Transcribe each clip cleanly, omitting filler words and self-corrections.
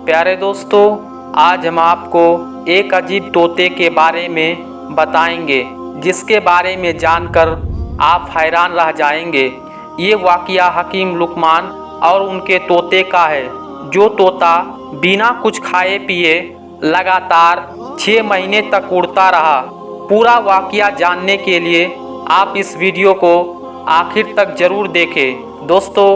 प्यारे दोस्तों, आज हम आपको एक अजीब तोते के बारे में बताएंगे जिसके बारे में जानकर आप हैरान रह जाएंगे। ये वाक़या हकीम लुकमान और उनके तोते का है। जो तोता बिना कुछ खाए पिए लगातार 6 महीने तक उड़ता रहा। पूरा वाक़या जानने के लिए आप इस वीडियो को आखिर तक ज़रूर देखें। दोस्तों,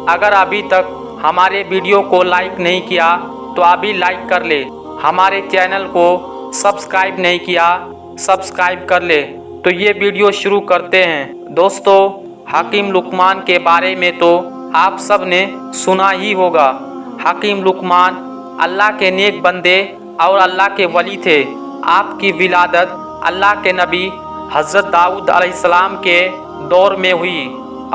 अगर अभी तक हमारे वीडियो को लाइक नहीं किया तो अभी लाइक कर ले। हमारे चैनल को सब्सक्राइब नहीं किया, सब्सक्राइब कर ले। तो ये वीडियो शुरू करते हैं। दोस्तों, हकीम लुकमान के बारे में तो आप सब ने सुना ही होगा। हकीम लुकमान अल्लाह के नेक बंदे और अल्लाह के वली थे। आपकी विलादत अल्लाह के नबी हज़रत दाऊद अलैहिस्सलाम के दौर में हुई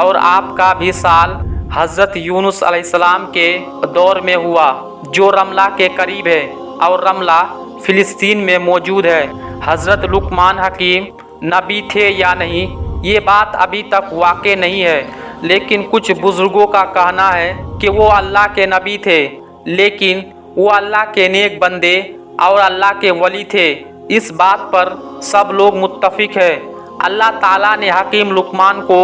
और आपका भी साल हज़रत यूनुस अलैहिस्सलाम के दौर में हुआ, जो रमला के करीब है और रमला फ़िलिस्तीन में मौजूद है। हज़रत लुकमान हकीम नबी थे या नहीं, ये बात अभी तक वाक़ई नहीं है, लेकिन कुछ बुज़ुर्गों का कहना है कि वो अल्लाह के नबी थे, लेकिन वो अल्लाह के नेक बंदे और अल्लाह के वली थे। इस बात पर सब लोग मुत्तफिक है। अल्लाह ताला ने हकीम लुकमान को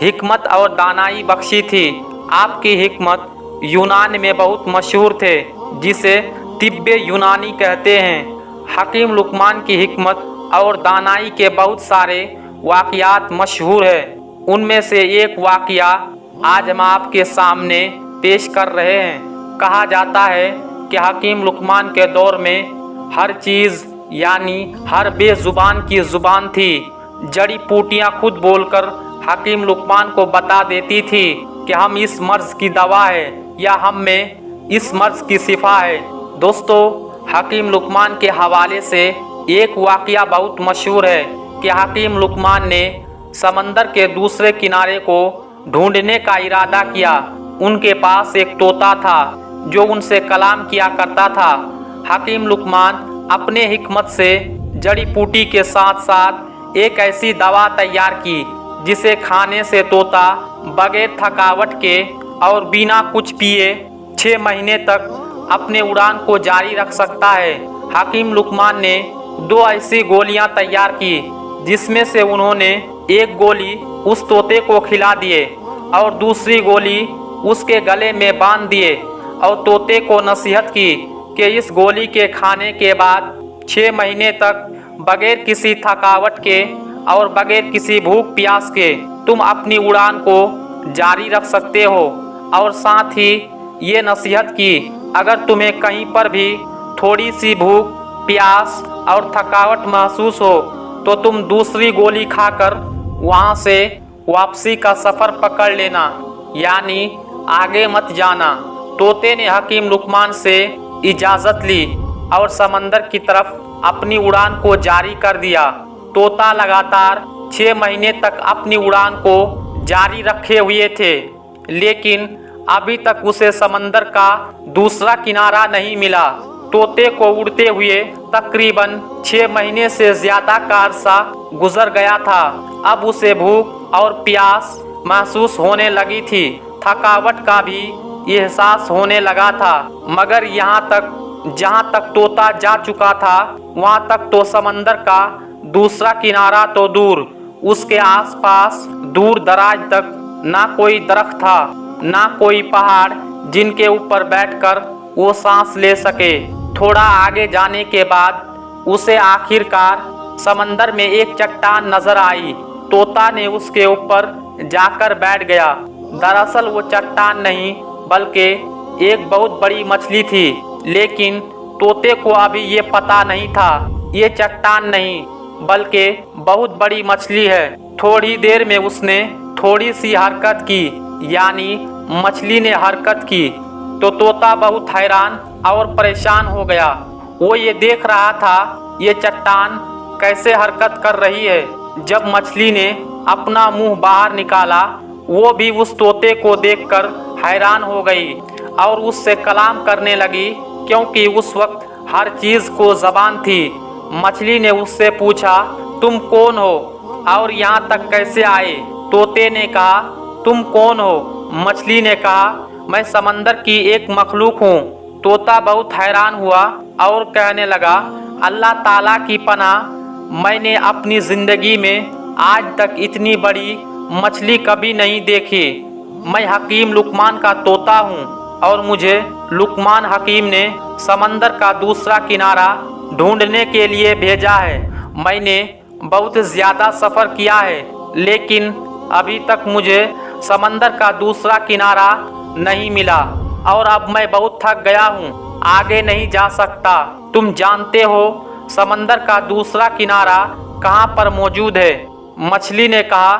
हिकमत और दानाई बख्शी थी। आपकी हिकमत यूनान में बहुत मशहूर थे, जिसे तिब्बे यूनानी कहते हैं। हकीम लुकमान की हिकमत और दानाई के बहुत सारे वाक़यात मशहूर हैं। उनमें से एक वाक़या आज हम आपके सामने पेश कर रहे हैं। कहा जाता है कि हकीम लुकमान के दौर में हर चीज़ यानी हर बेज़ुबान की ज़ुबान थी। जड़ी बूटियाँ खुद बोलकर हकीम लुकमान को बता देती थी कि हम इस मर्ज़ की दवा है या हम में इस मर्ज़ की शिफा है। दोस्तों, हकीम लुकमान के हवाले से एक वाक़या बहुत मशहूर है कि हकीम लुकमान ने समंदर के दूसरे किनारे को ढूंढने का इरादा किया। उनके पास एक तोता था जो उनसे कलाम किया करता था। हकीम लुकमान अपने हिकमत से जड़ी बूटी के साथ साथ एक ऐसी दवा तैयार की जिसे खाने से तोता बगैर थकावट के और बिना कुछ पिए 6 महीने तक अपने उड़ान को जारी रख सकता है। हकीम लुकमान ने 2 ऐसी गोलियां तैयार की, जिसमें से उन्होंने एक गोली उस तोते को खिला दिए और दूसरी गोली उसके गले में बांध दिए और तोते को नसीहत की कि इस गोली के खाने के बाद 6 महीने तक बगैर किसी थकावट के और बगैर किसी भूख प्यास के तुम अपनी उड़ान को जारी रख सकते हो। और साथ ही ये नसीहत की, अगर तुम्हें कहीं पर भी थोड़ी सी भूख प्यास और थकावट महसूस हो तो तुम दूसरी गोली खाकर वहाँ से वापसी का सफ़र पकड़ लेना, यानी आगे मत जाना। तोते ने हकीम लुकमान से इजाज़त ली और समंदर की तरफ अपनी उड़ान को जारी कर दिया। तोता लगातार 6 महीने तक अपनी उड़ान को जारी रखे हुए थे, लेकिन अभी तक उसे समंदर का दूसरा किनारा नहीं मिला। तोते को उड़ते हुए तकरीबन 6 महीने से ज़्यादा का अरसा गुजर गया था। अब उसे भूख और प्यास महसूस होने लगी थी, थकावट का भी एहसास होने लगा था। मगर जहाँ तक तोता जा चुका था वहाँ तक तो समंदर का दूसरा किनारा तो दूर, उसके आसपास दूर दराज तक ना कोई दरख्त था, ना कोई पहाड़ जिनके ऊपर बैठकर वो सांस ले सके। थोड़ा आगे जाने के बाद उसे आखिरकार समंदर में एक चट्टान नजर आई। तोता ने उसके ऊपर जाकर बैठ गया। दरअसल वो चट्टान नहीं बल्कि एक बहुत बड़ी मछली थी, लेकिन तोते को अभी ये पता नहीं था ये चट्टान नहीं बल्कि बहुत बड़ी मछली है। थोड़ी देर में उसने थोड़ी सी हरकत की, यानी मछली ने हरकत की तो तोता बहुत हैरान और परेशान हो गया। वो ये देख रहा था ये चट्टान कैसे हरकत कर रही है। जब मछली ने अपना मुंह बाहर निकाला, वो भी उस तोते को देखकर हैरान हो गई और उससे कलाम करने लगी, क्योंकि उस वक्त हर चीज़ को ज़बान थी। मछली ने उससे पूछा, तुम कौन हो और यहाँ तक कैसे आए? तोते ने कहा, तुम कौन हो? मछली ने कहा, मैं समंदर की एक मखलूक हूँ। तोता बहुत हैरान हुआ और कहने लगा, अल्लाह ताला की पनाह, मैंने अपनी ज़िंदगी में आज तक इतनी बड़ी मछली कभी नहीं देखी। मैं हकीम लुकमान का तोता हूँ और मुझे लुकमान हकीम ने समंदर का दूसरा किनारा ढूंढने के लिए भेजा है। मैंने बहुत ज़्यादा सफ़र किया है, लेकिन अभी तक मुझे समंदर का दूसरा किनारा नहीं मिला और अब मैं बहुत थक गया हूँ, आगे नहीं जा सकता। तुम जानते हो समंदर का दूसरा किनारा कहाँ पर मौजूद है? मछली ने कहा,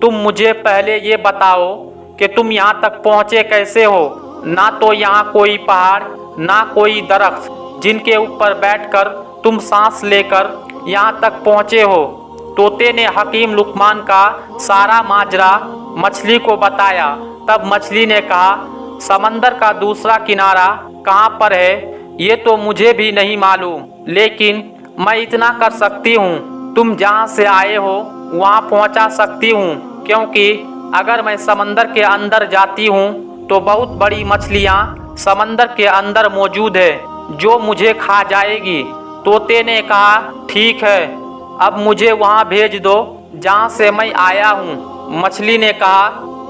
तुम मुझे पहले ये बताओ कि तुम यहाँ तक पहुँचे कैसे हो। ना तो यहाँ कोई पहाड़, ना कोई दरख्त जिनके ऊपर बैठकर तुम सांस लेकर यहाँ तक पहुँचे हो। तोते ने हकीम लुकमान का सारा माजरा मछली को बताया। तब मछली ने कहा, समंदर का दूसरा किनारा कहाँ पर है ये तो मुझे भी नहीं मालूम, लेकिन मैं इतना कर सकती हूँ, तुम जहाँ से आए हो वहाँ पहुँचा सकती हूँ, क्योंकि अगर मैं समंदर के अंदर जाती हूँ तो बहुत बड़ी मछलियाँ समंदर के अंदर मौजूद है जो मुझे खा जाएगी। तोते ने कहा, ठीक है, अब मुझे वहाँ भेज दो जहाँ से मैं आया हूँ। मछली ने कहा,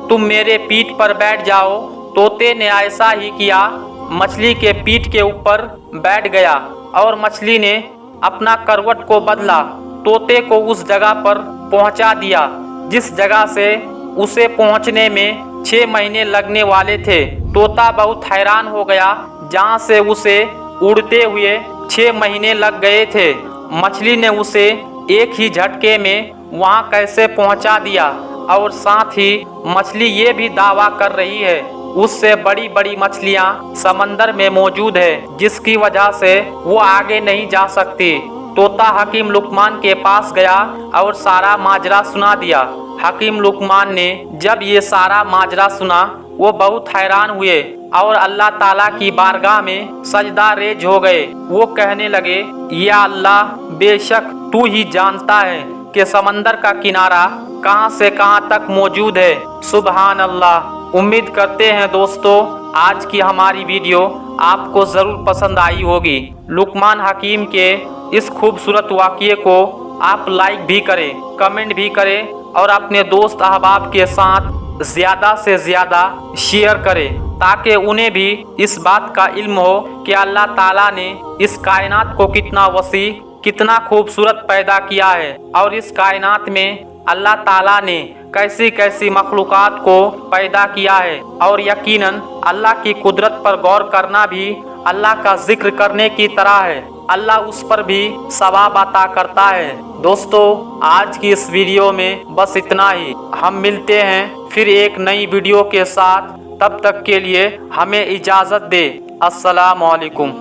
तुम मेरे पीठ पर बैठ जाओ। तोते ने ऐसा ही किया, मछली के पीठ के ऊपर बैठ गया और मछली ने अपना करवट को बदला, तोते को उस जगह पर पहुंचा दिया जिस जगह से उसे पहुंचने में 6 महीने लगने वाले थे। तोता बहुत हैरान हो गया, जहां से उसे उड़ते हुए 6 महीने लग गए थे। मछली ने उसे एक ही झटके में वहां कैसे पहुंचा दिया, और साथ ही मछली ये भी दावा कर रही है उससे बड़ी बड़ी मछलियां समंदर में मौजूद है, जिसकी वजह से वो आगे नहीं जा सकती। तोता हकीम लुकमान के पास गया और सारा माजरा सुना दिया। हकीम लुकमान ने जब ये सारा माजरा सुना वो बहुत हैरान हुए और अल्लाह ताला की बारगाह में सजदा रेज हो गए। वो कहने लगे, या अल्लाह, बेशक तू ही जानता है कि समंदर का किनारा कहां से कहां तक मौजूद है। सुबहान अल्लाह। उम्मीद करते हैं दोस्तों आज की हमारी वीडियो आपको ज़रूर पसंद आई होगी। लुकमान हकीम के इस खूबसूरत वाक़ये को आप लाइक भी करें, कमेंट भी करें और अपने दोस्त अहबाब के साथ ज़्यादा से ज़्यादा शेयर करें, ताकि उन्हें भी इस बात का इल्म हो कि अल्लाह ताला ने इस कायनात को कितना वसी, कितना खूबसूरत पैदा किया है और इस कायनात में अल्लाह ताला ने कैसी कैसी मखलूक़ात को पैदा किया है। और यकीनन अल्लाह की कुदरत पर गौर करना भी अल्लाह का जिक्र करने की तरह है, अल्लाह उस पर भी सवाब अता करता है। दोस्तों आज की इस वीडियो में बस इतना ही। हम मिलते हैं फिर एक नई वीडियो के साथ, तब तक के लिए हमें इजाज़त दे। अस्सलाम वालेकुम।